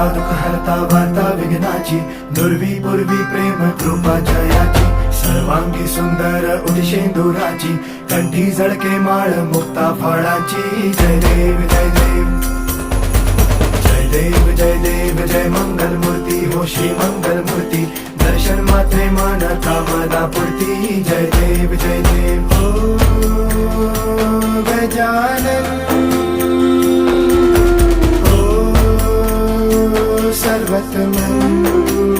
हरता दुःख हरता वार्ता विघ्नाची, दुर्वी पूर्वी प्रेम कृपा जयाची, सर्वांगी सुंदर उदिशेंदुराची, कंठी झळके माळ मुक्ता फळाची. जय देव जय देव जय देव जय देव जय मंगल मूर्ती हो श्री मंगल मूर्ती, दर्शन मात्रे मन कामना पूर्ती. जय देव जय देव हो गजानन हो सर्वतमन